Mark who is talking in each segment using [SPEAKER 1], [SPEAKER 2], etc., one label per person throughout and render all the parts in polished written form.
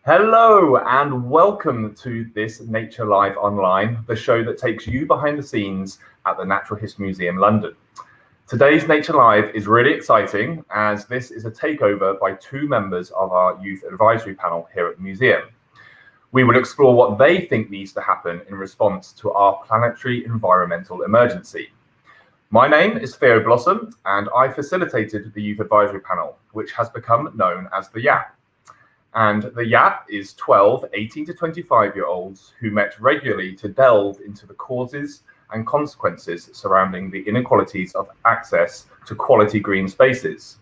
[SPEAKER 1] Hello and welcome to this Nature Live Online, the show that takes you behind the scenes at the Natural History Museum, London. Today's Nature Live is really exciting as this is a takeover by two members of our youth advisory panel here at the museum. We will explore what they think needs to happen in response to our planetary environmental emergency. My name is Theo Blossom and I facilitated the youth advisory panel, which has become known as the YAP. And the YAP is 12 18 to 25-year-olds who met regularly to delve into the causes and consequences surrounding the inequalities of access to quality green spaces.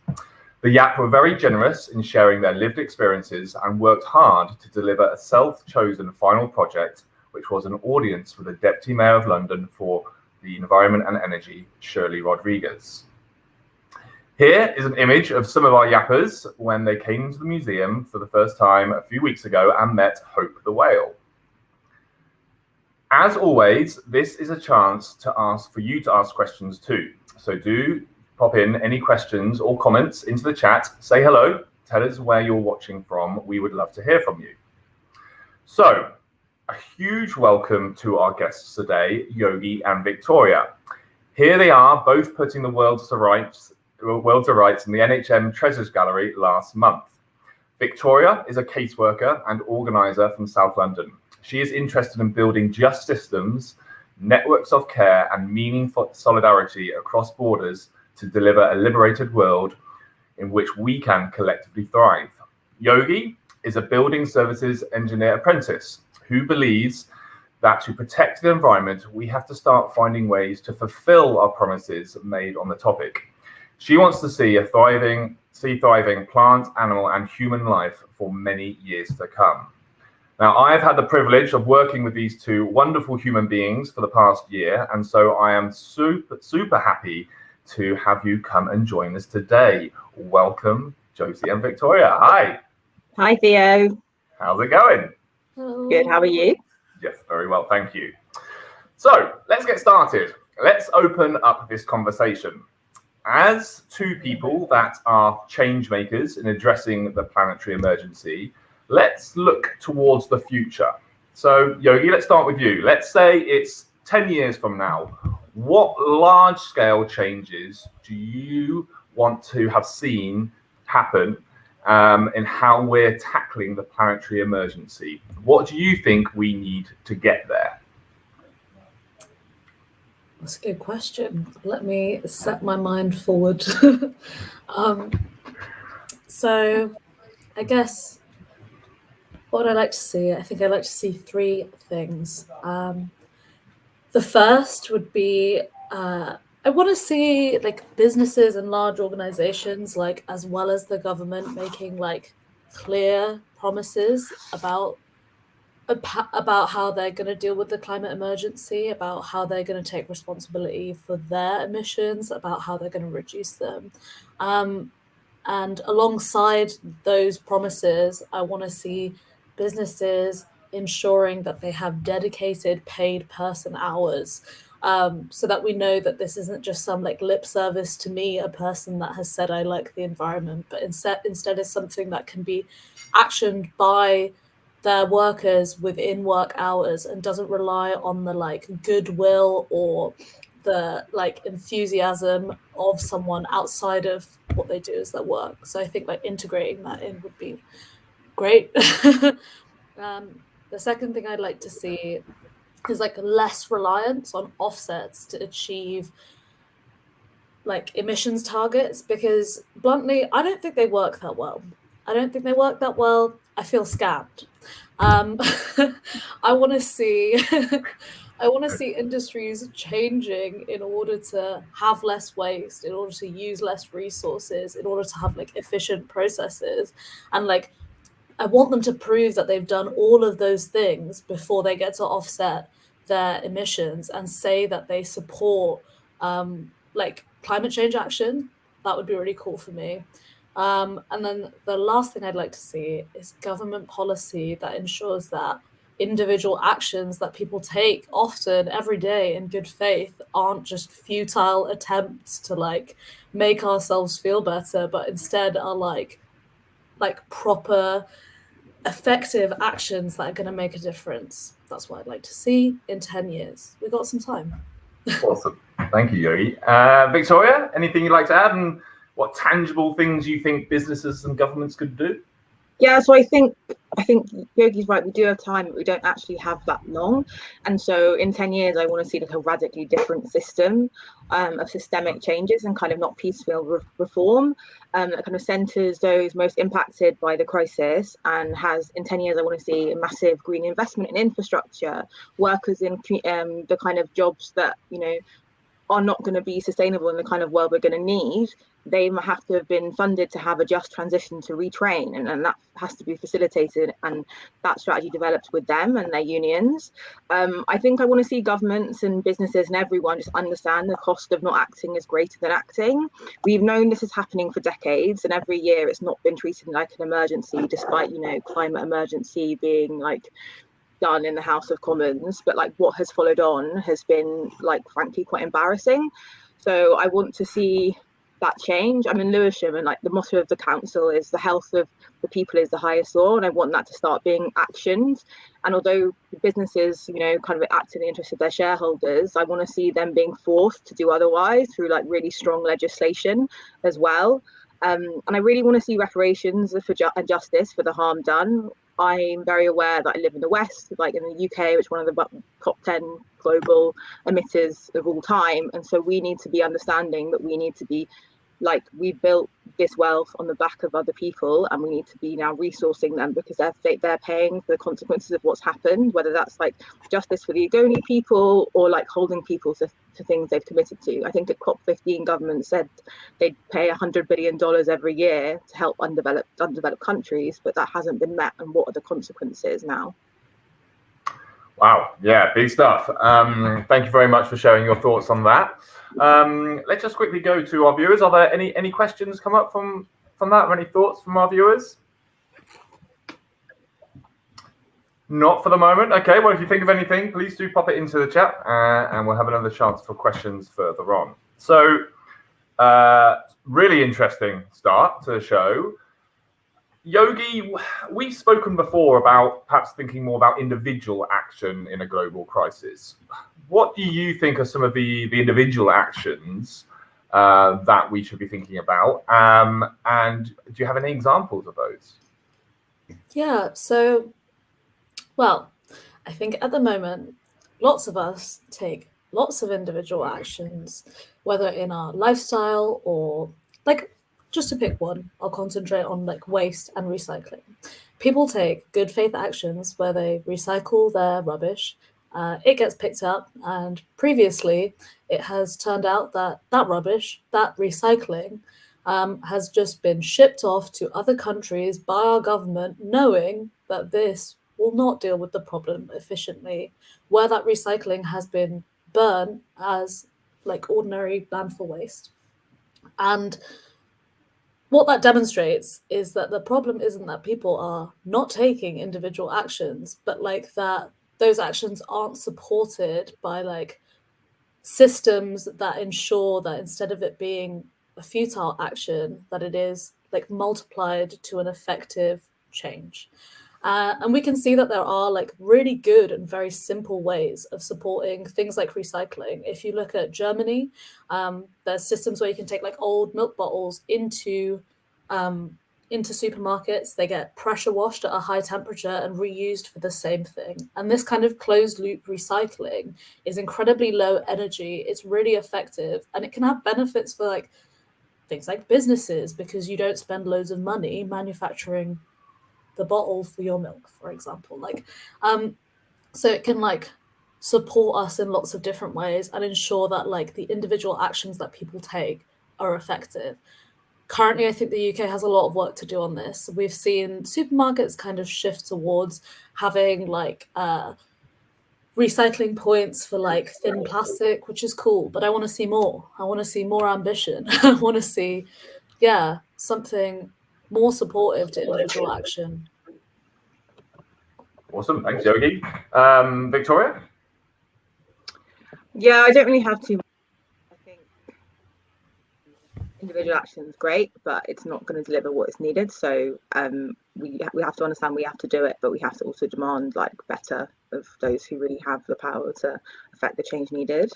[SPEAKER 1] The YAP were very generous in sharing their lived experiences and worked hard to deliver a self-chosen final project, which was an audience with the Deputy Mayor of London for the Environment and Energy, Shirley Rodriguez. Here is an image of some of our yappers when they came to the museum for the first time a few weeks ago and met Hope the whale. As always, this is a chance for you to ask questions too. So do pop in any questions or comments into the chat, say hello, tell us where you're watching from. We would love to hear from you. So a huge welcome to our guests today, Yogi and Victoria. Here they are, both putting the world to rights in the NHM Treasures Gallery last month. Victoria is a caseworker and organiser from South London. She is interested in building just systems, networks of care and meaningful solidarity across borders to deliver a liberated world in which we can collectively thrive. Yogi is a building services engineer apprentice who believes that to protect the environment, we have to start finding ways to fulfill our promises made on the topic. She wants to see thriving plant, animal, and human life for many years to come. Now, I have had the privilege of working with these two wonderful human beings for the past year, and so I am super happy to have you come and join us today. Welcome, Josie and Victoria. Hi.
[SPEAKER 2] Hi, Theo.
[SPEAKER 1] How's it going?
[SPEAKER 2] Good. How are you?
[SPEAKER 1] Yes, very well, thank you. So let's get started. Let's open up this conversation. As two people that are change makers in addressing the planetary emergency, let's look towards the future. So Yogi, let's start with you. Let's say it's 10 years from now. What large scale changes do you want to have seen happen in how we're tackling the planetary emergency? What do you think we need to get there?
[SPEAKER 3] That's a good question. Let me set my mind forward. So I guess what I like to see, I think I like to see three things. The first would be I want to see like businesses and large organizations, like as well as the government, making like clear promises about how they're going to deal with the climate emergency, about how they're going to take responsibility for their emissions, about how they're going to reduce them. And alongside those promises, I want to see businesses ensuring that they have dedicated paid person hours, so that we know that this isn't just some like lip service to me, a person that has said I like the environment, but instead is something that can be actioned by their workers within work hours and doesn't rely on the like goodwill or the like enthusiasm of someone outside of what they do as their work. So I think like integrating that in would be great. The second thing I'd like to see is like less reliance on offsets to achieve like emissions targets, because bluntly, I don't think they work that well. I feel scammed. I want to see industries changing in order to have less waste, in order to use less resources, in order to have like efficient processes, and like I want them to prove that they've done all of those things before they get to offset their emissions and say that they support like climate change action. That would be really cool for me. And then the last thing I'd like to see is government policy that ensures that individual actions that people take often every day in good faith aren't just futile attempts to like make ourselves feel better, but instead are like proper effective actions that are going to make a difference. That's what I'd like to see in 10 years. We've got some time.
[SPEAKER 1] Awesome. Thank you, Yogi. Victoria, anything you'd like to add, and what tangible things you think businesses and governments could do?
[SPEAKER 2] Yeah, so I think Yogi's right. We do have time, but we don't actually have that long. And so in 10 years, I want to see like a radically different system of systemic changes and kind of not piecemeal reform that kind of centres those most impacted by the crisis, and has in 10 years, I want to see a massive green investment in infrastructure, workers in the kind of jobs that, you know, are not going to be sustainable in the kind of world we're going to need. They have to have been funded to have a just transition to retrain, and that has to be facilitated, and that strategy developed with them and their unions. I think I want to see governments and businesses and everyone just understand the cost of not acting is greater than acting. We've known this is happening for decades, and every year it's not been treated like an emergency, despite, you know, climate emergency being like done in the House of Commons, but like what has followed on has been like frankly quite embarrassing. So I want to see that change. I'm in Lewisham, and like the motto of the council is the health of the people is the highest law, and I want that to start being actioned. And although businesses, you know, kind of act in the interest of their shareholders, I want to see them being forced to do otherwise through like really strong legislation as well. And I really want to see reparations for justice for the harm done. I'm very aware that I live in the West, like in the UK, which is one of the top 10 global emitters of all time. And so we need to be understanding that we need to be like, we built this wealth on the back of other people, and we need to be now resourcing them because they're paying for the consequences of what's happened, whether that's like justice for the Ogoni people or like holding people to things they've committed to. I think at COP15 government said they'd pay $100 billion every year to help undeveloped countries, but that hasn't been met. And what are the consequences now?
[SPEAKER 1] Wow, yeah, big stuff. Thank you very much for sharing your thoughts on that. Let's just quickly go to our viewers. Are there any questions come up from that, or any thoughts from our viewers? Not for the moment. Okay, well, if you think of anything, please do pop it into the chat, and we'll have another chance for questions further on. So, really interesting start to the show. Yogi, we've spoken before about perhaps thinking more about individual action in a global crisis. What do you think are some of the individual actions that we should be thinking about? And do you have any examples of those?
[SPEAKER 3] Yeah, so, well, I think at the moment, lots of us take lots of individual actions, whether in our lifestyle or like, just to pick one, I'll concentrate on like waste and recycling. People take good faith actions where they recycle their rubbish. It gets picked up, and previously it has turned out that that rubbish, that recycling, has just been shipped off to other countries by our government, knowing that this will not deal with the problem efficiently, where that recycling has been burned as like ordinary landfill waste. And what that demonstrates is that the problem isn't that people are not taking individual actions, but like that those actions aren't supported by like systems that ensure that instead of it being a futile action, that it is like multiplied to an effective change. And we can see that there are like really good and very simple ways of supporting things like recycling. If you look at Germany, there's systems where you can take like old milk bottles into supermarkets. They get pressure washed at a high temperature and reused for the same thing. And this kind of closed loop recycling is incredibly low energy. It's really effective, and it can have benefits for like things like businesses, because you don't spend loads of money manufacturing the bottle for your milk, for example. So it can like support us in lots of different ways and ensure that like the individual actions that people take are effective. Currently, I think the UK has a lot of work to do on this. We've seen supermarkets kind of shift towards having like recycling points for like thin plastic, which is cool, but I want to see more. I want to see more ambition. I want to see, something more supportive to individual action.
[SPEAKER 1] Awesome, thanks, Yogi. Victoria?
[SPEAKER 2] Yeah, I don't really have too much. I think individual action is great, but it's not going to deliver what is needed. So we have to understand we have to do it, but we have to also demand like better of those who really have the power to affect the change needed.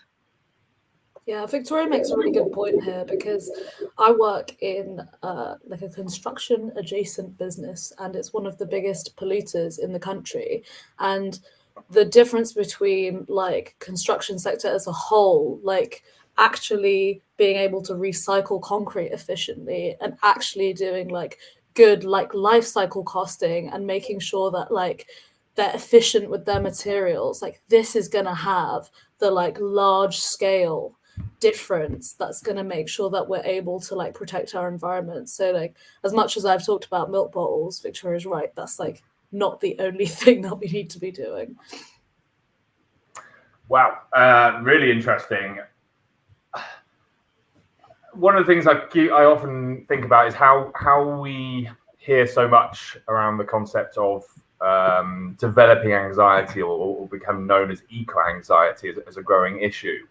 [SPEAKER 3] Yeah, Victoria makes a really good point here, because I work in like a construction adjacent business, and it's one of the biggest polluters in the country. And the difference between like construction sector as a whole, like actually being able to recycle concrete efficiently and actually doing like good like life cycle costing and making sure that like they're efficient with their materials, like this is going to have the like large scale difference that's going to make sure that we're able to like protect our environment. So like as much as I've talked about milk bottles, Victoria's right, that's like not the only thing that we need to be doing.
[SPEAKER 1] Wow, really interesting. One of the things I often think about is how we hear so much around the concept of developing anxiety, or become known as eco-anxiety, as a growing issue.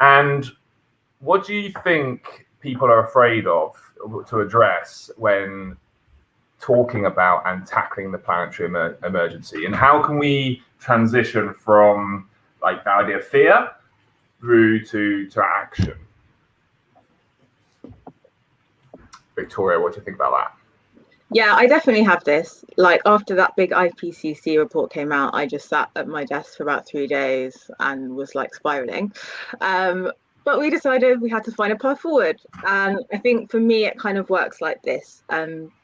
[SPEAKER 1] And what do you think people are afraid of to address when talking about and tackling the planetary emergency? And how can we transition from like the idea of fear through to action? Victoria, what do you think about that?
[SPEAKER 2] Yeah, I definitely have this. Like after that big IPCC report came out, I just sat at my desk for about 3 days and was like spiraling. But we decided we had to find a path forward. And I think for me, it kind of works like this.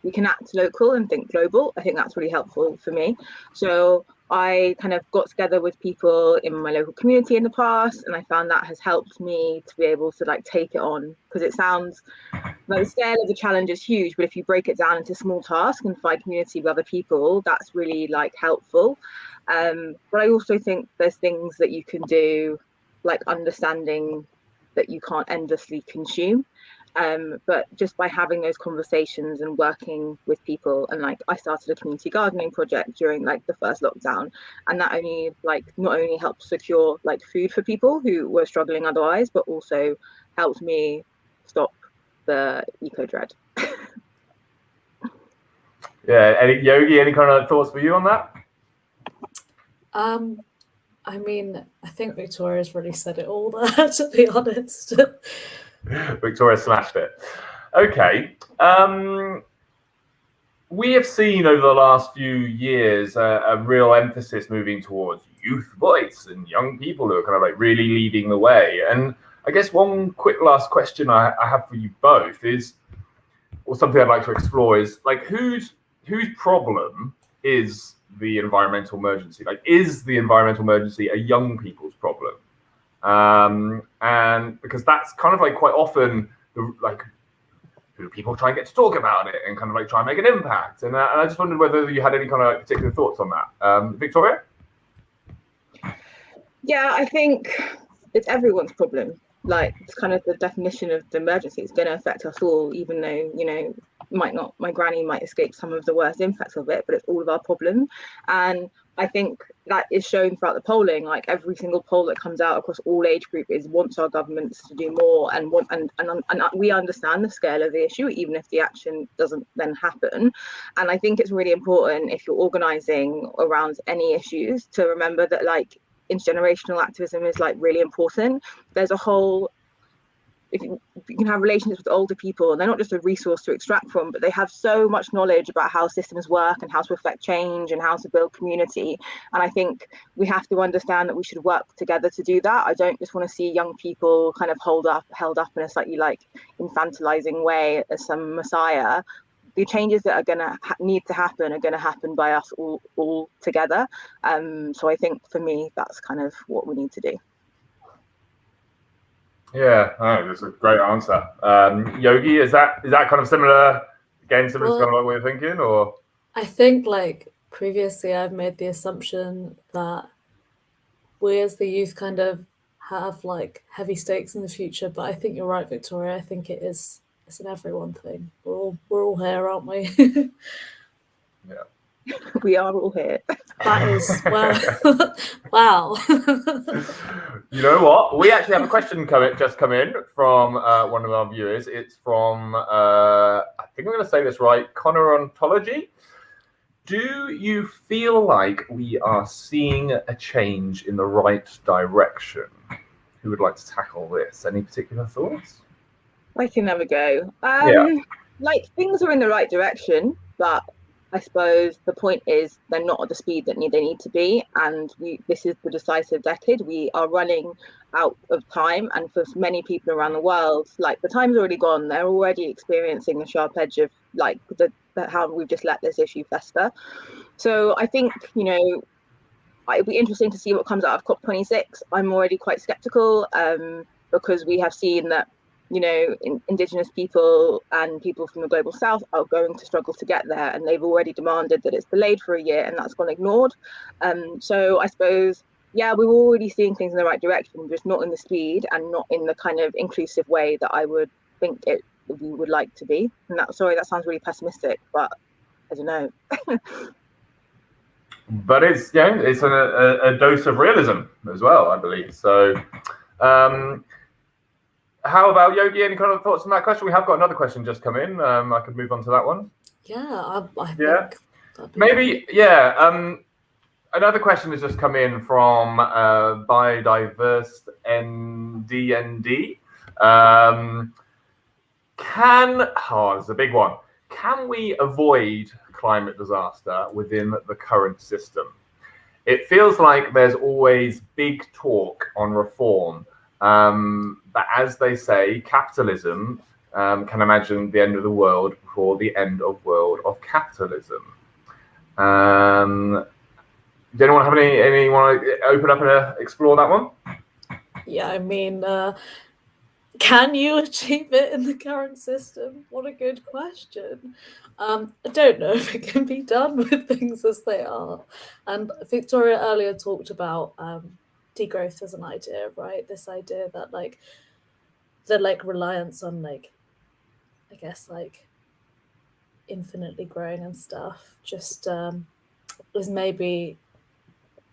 [SPEAKER 2] We can act local and think global. I think that's really helpful for me. So I kind of got together with people in my local community in the past, and I found that has helped me to be able to like take it on, because it sounds like the scale of the challenge is huge, but if you break it down into small tasks and find community with other people, that's really like helpful. But I also think there's things that you can do, like understanding that you can't endlessly consume. But just by having those conversations and working with people, and like I started a community gardening project during like the first lockdown, and that only like not only helped secure like food for people who were struggling otherwise, but also helped me stop the eco dread.
[SPEAKER 1] Yeah, Yogi, any kind of thoughts for you on that?
[SPEAKER 3] I mean, I think Victoria's really said it all there, to be honest.
[SPEAKER 1] Victoria smashed it. Okay. We have seen over the last few years a real emphasis moving towards youth voice and young people who are kind of like really leading the way. And I guess one quick last question I have for you both is, or something I'd like to explore is, like, whose problem is the environmental emergency? Like, is the environmental emergency a young people's problem? And because that's kind of like quite often like who people try and get to talk about it and kind of like try and make an impact. And I just wondered whether you had any kind of like particular thoughts on that. Victoria?
[SPEAKER 2] Yeah, I think it's everyone's problem. Like it's kind of the definition of the emergency. It's going to affect us all, even though, you know, my granny might escape some of the worst impacts of it, but it's all of our problem. And I think that is shown throughout the polling. Like every single poll that comes out across all age group is wants our governments to do more, and we understand the scale of the issue, even if the action doesn't then happen. And I think it's really important, if you're organising around any issues, to remember that like intergenerational activism is like really important. There's a whole, if you can have relationships with older people, and they're not just a resource to extract from, but they have so much knowledge about how systems work and how to affect change and how to build community. And I think we have to understand that we should work together to do that. I don't just want to see young people kind of held up in a slightly like infantilizing way as some messiah. The changes that are going to need to happen are going to happen by us all together. So I think for me, that's kind of what we need to do.
[SPEAKER 1] Yeah, that's a great answer. Yogi, is that kind of similar? Again, similar to kind of like what you're thinking, or?
[SPEAKER 3] I think like previously I've made the assumption that we as the youth kind of have like heavy stakes in the future, but I think you're right, Victoria. I think it's an everyone thing. We're all here, aren't we?
[SPEAKER 1] Yeah.
[SPEAKER 2] We are all here.
[SPEAKER 3] That is, well, wow.
[SPEAKER 1] You know what? We actually have a question just come in from one of our viewers. It's from, I think I'm going to say this right, Conontology. Do you feel like we are seeing a change in the right direction? Who would like to tackle this? Any particular thoughts?
[SPEAKER 2] I can have a go.
[SPEAKER 1] Yeah.
[SPEAKER 2] Like, things are in the right direction, but I suppose the point is they're not at the speed that they need to be, and this is the decisive decade. We are running out of time, and for many people around the world, like, the time's already gone. They're already experiencing the sharp edge of, like, how we've just let this issue fester. So I think, it'd be interesting to see what comes out of COP26. I'm already quite skeptical, because we have seen that Indigenous people and people from the global south are going to struggle to get there, and they've already demanded that it's delayed for a year, and that's gone ignored. So I suppose, yeah, we're already seeing things in the right direction, just not in the speed and not in the kind of inclusive way that I would think we would like to be. And that sounds really pessimistic, but I don't know.
[SPEAKER 1] But it's it's a dose of realism as well, I believe. So how about Yogi? Any kind of thoughts on that question? We have got another question just come in. I could move on to that one.
[SPEAKER 3] Yeah, I think
[SPEAKER 1] maybe. Yeah. Another question has just come in from Biodiverse NDND. This is a big one. Can we avoid climate disaster within the current system? It feels like there's always big talk on reform. But as they say, capitalism can imagine the end of the world before the end of world of capitalism. Does anyone have any want to open up and explore that one?
[SPEAKER 3] Yeah, I mean, can you achieve it in the current system? What a good question. I don't know if it can be done with things as they are. And Victoria earlier talked about degrowth as an idea, right? This idea that the reliance on I guess infinitely growing and stuff just is maybe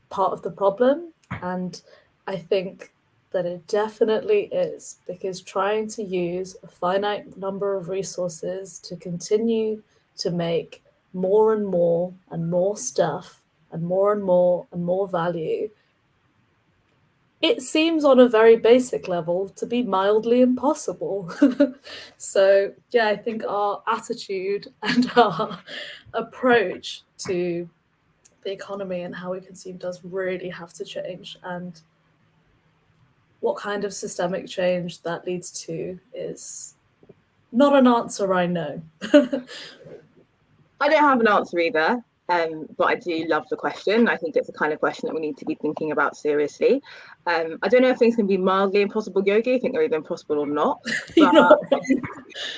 [SPEAKER 3] part of the problem. And I think that it definitely is, because trying to use a finite number of resources to continue to make more and more and more stuff and more value, it seems on a very basic level to be mildly impossible. So yeah, I think our attitude and our approach to the economy and how we consume does really have to change. And what kind of systemic change that leads to is not an answer I know.
[SPEAKER 2] I don't have an answer either, but I do love the question. I think it's the kind of question that we need to be thinking about seriously. I don't know if things can be mildly impossible, Yogi. I think they're either impossible or not. But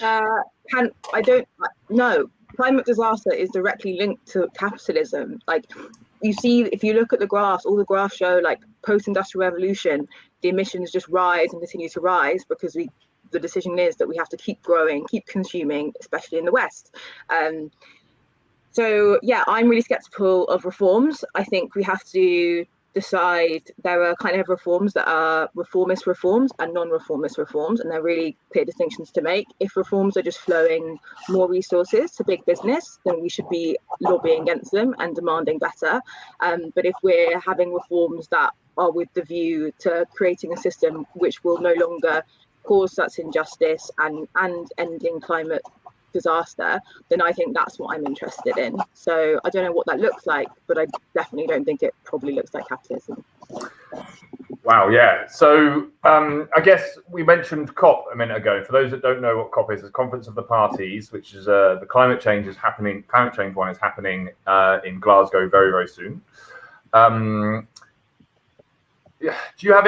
[SPEAKER 2] I don't know. Climate disaster is directly linked to capitalism. Like, you see, if you look at the graphs, all the graphs show, like, post-industrial revolution, the emissions just rise and continue to rise because the decision is that we have to keep growing, keep consuming, especially in the West. So yeah, I'm really skeptical of reforms. I think we have to decide there are kind of reforms that are reformist reforms and non-reformist reforms, and there are really clear distinctions to make. If reforms are just flowing more resources to big business, then we should be lobbying against them and demanding better. But if we're having reforms that are with the view to creating a system which will no longer cause such injustice and ending climate disaster, then I think that's what I'm interested in. So I don't know what that looks like, but I definitely don't think it probably looks like capitalism.
[SPEAKER 1] Wow, yeah. So I guess we mentioned COP a minute ago. For those that don't know what COP is, it's Conference of the Parties, which is the climate change one is happening in Glasgow very, very soon. Do you have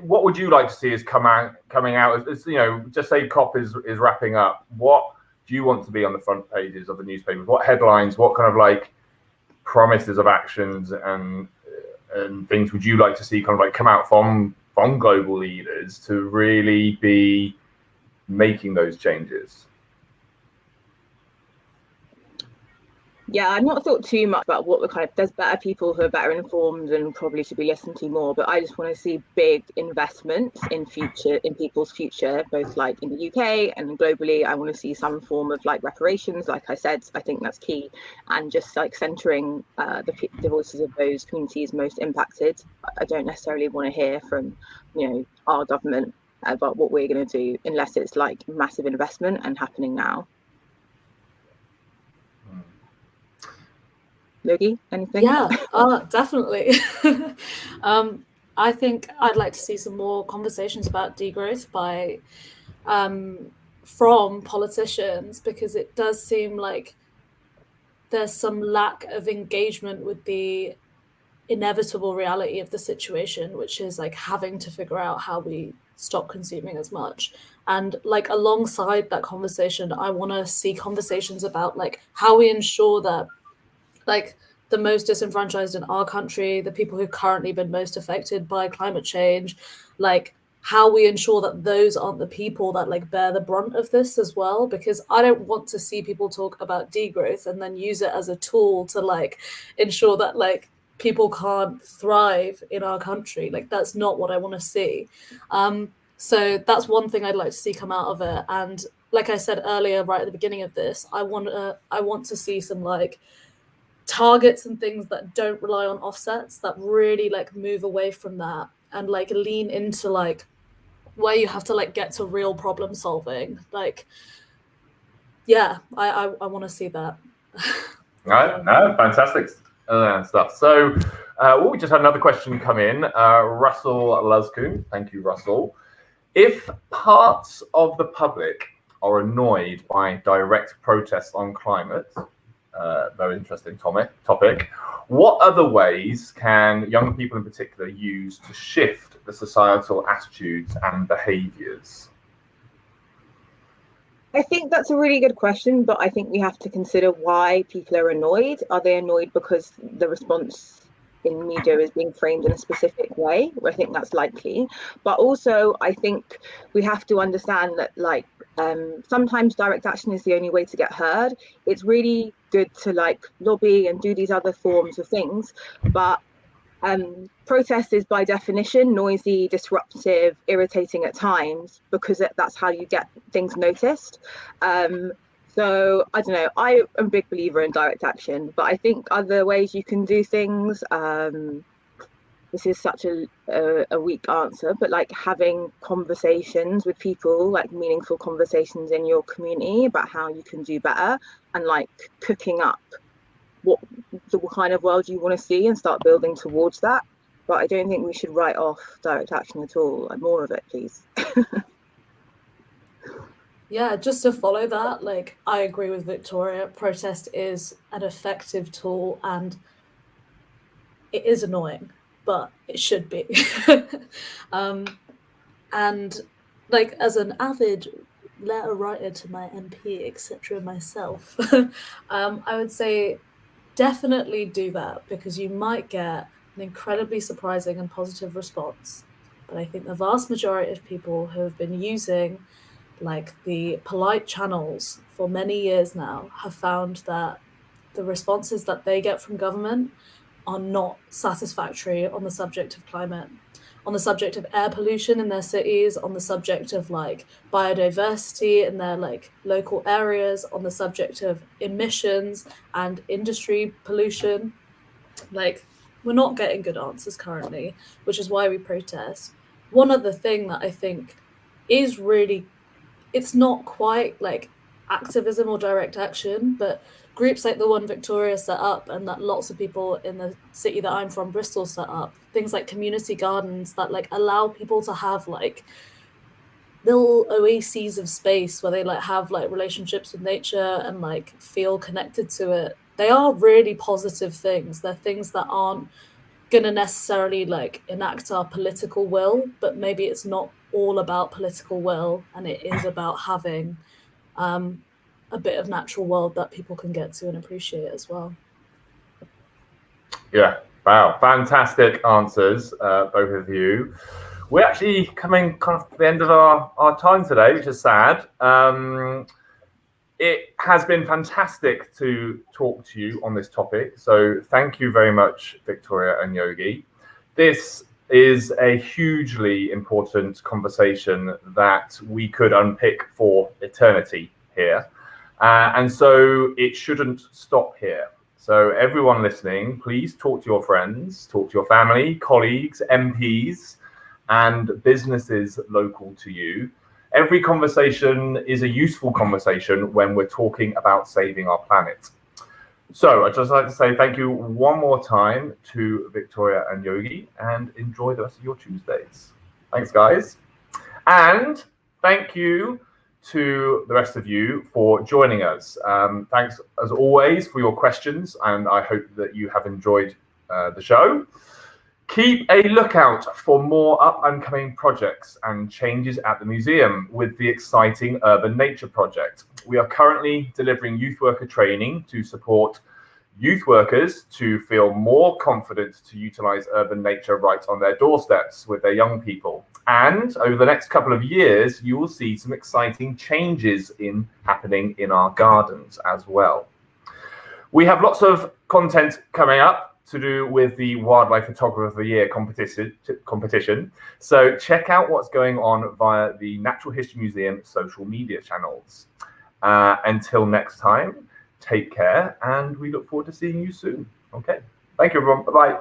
[SPEAKER 1] what would you like to see as coming out as just say COP is wrapping up? What do you want to be on the front pages of the newspapers? What headlines, what kind of promises of actions and things would you like to see kind of come out from global leaders to really be making those changes?
[SPEAKER 2] Yeah, I've not thought too much about what there's better people who are better informed and probably should be listened to more, but I just want to see big investments in people's future, both like in the UK and globally. I want to see some form of like reparations, like I said. I think that's key, and just like centering the voices of those communities most impacted. I don't necessarily want to hear from, our government about what we're going to do unless it's like massive investment and happening now. Logie, anything?
[SPEAKER 3] Yeah, definitely. I think I'd like to see some more conversations about degrowth from politicians, because it does seem like there's some lack of engagement with the inevitable reality of the situation, which is like having to figure out how we stop consuming as much. And like alongside that conversation, I want to see conversations about like how we ensure that like the most disenfranchised in our country, the people who've currently been most affected by climate change, like how we ensure that those aren't the people that like bear the brunt of this as well. Because I don't want to see people talk about degrowth and then use it as a tool to like ensure that like people can't thrive in our country. Like that's not what I want to see. So that's one thing I'd like to see come out of it. And like I said earlier, right at the beginning of this, I want to see some like targets and things that don't rely on offsets, that really like move away from that and like lean into like where you have to like get to real problem solving. Like, yeah, I want to see that.
[SPEAKER 1] No, fantastic stuff. So, we just had another question come in. Russell Luscoon, thank you, Russell. If parts of the public are annoyed by direct protests on climate, very interesting topic. What other ways can young people in particular use to shift the societal attitudes and behaviours?
[SPEAKER 2] I think that's a really good question, but I think we have to consider why people are annoyed. Are they annoyed because the response in media is being framed in a specific way? I think that's likely. But also, I think we have to understand that, like, sometimes direct action is the only way to get heard. It's really good to like lobby and do these other forms of things, but protest is by definition noisy, disruptive, irritating at times, because that's how you get things noticed. So I don't know, I am a big believer in direct action, but I think other ways you can do things, this is such a weak answer, but like having conversations with people, like meaningful conversations in your community about how you can do better, and like cooking up what kind of world you want to see and start building towards that. But I don't think we should write off direct action at all. More of it, please.
[SPEAKER 3] Yeah, just to follow that, like I agree with Victoria. Protest is an effective tool, and it is annoying, but it should be. And like as an avid letter writer to my MP, etc. myself, I would say definitely do that, because you might get an incredibly surprising and positive response. But I think the vast majority of people who have been using like the polite channels for many years now have found that the responses that they get from government are not satisfactory on the subject of climate, on the subject of air pollution in their cities, on the subject of like biodiversity in their like local areas, on the subject of emissions and industry pollution. Like, we're not getting good answers currently, which is why we protest. One other thing that I think is really, it's not quite like activism or direct action, but groups like the one Victoria set up and that lots of people in the city that I'm from, Bristol, set up, things like community gardens that like allow people to have like little oases of space where they like have like relationships with nature and like feel connected to it. They are really positive things. They're things that aren't going to necessarily like enact our political will, but maybe it's not all about political will, and it is about having a bit of natural world that people can get to and appreciate as well.
[SPEAKER 1] Yeah, wow, fantastic answers, both of you. We're actually coming kind of to the end of our time today, which is sad. it has been fantastic to talk to you on this topic. So thank you very much, Victoria and Yogi. This is a hugely important conversation that we could unpick for eternity here. And so it shouldn't stop here. So everyone listening, please talk to your friends, talk to your family, colleagues, MPs, and businesses local to you. Every conversation is a useful conversation when we're talking about saving our planet. So I'd just like to say thank you one more time to Victoria and Yogi, and enjoy the rest of your Tuesdays. Thanks, guys. And thank you to the rest of you for joining us. Thanks, as always, for your questions, and I hope that you have enjoyed the show. Keep a lookout for more up-and-coming projects and changes at the museum with the exciting Urban Nature project. We are currently delivering youth worker training to support youth workers to feel more confident to utilise urban nature right on their doorsteps with their young people. And over the next couple of years, you will see some exciting changes happening in our gardens as well. We have lots of content coming up to do with the Wildlife Photographer of the Year competition. So check out what's going on via the Natural History Museum social media channels. Until next time, take care, and we look forward to seeing you soon. Okay, thank you, everyone. Bye-bye.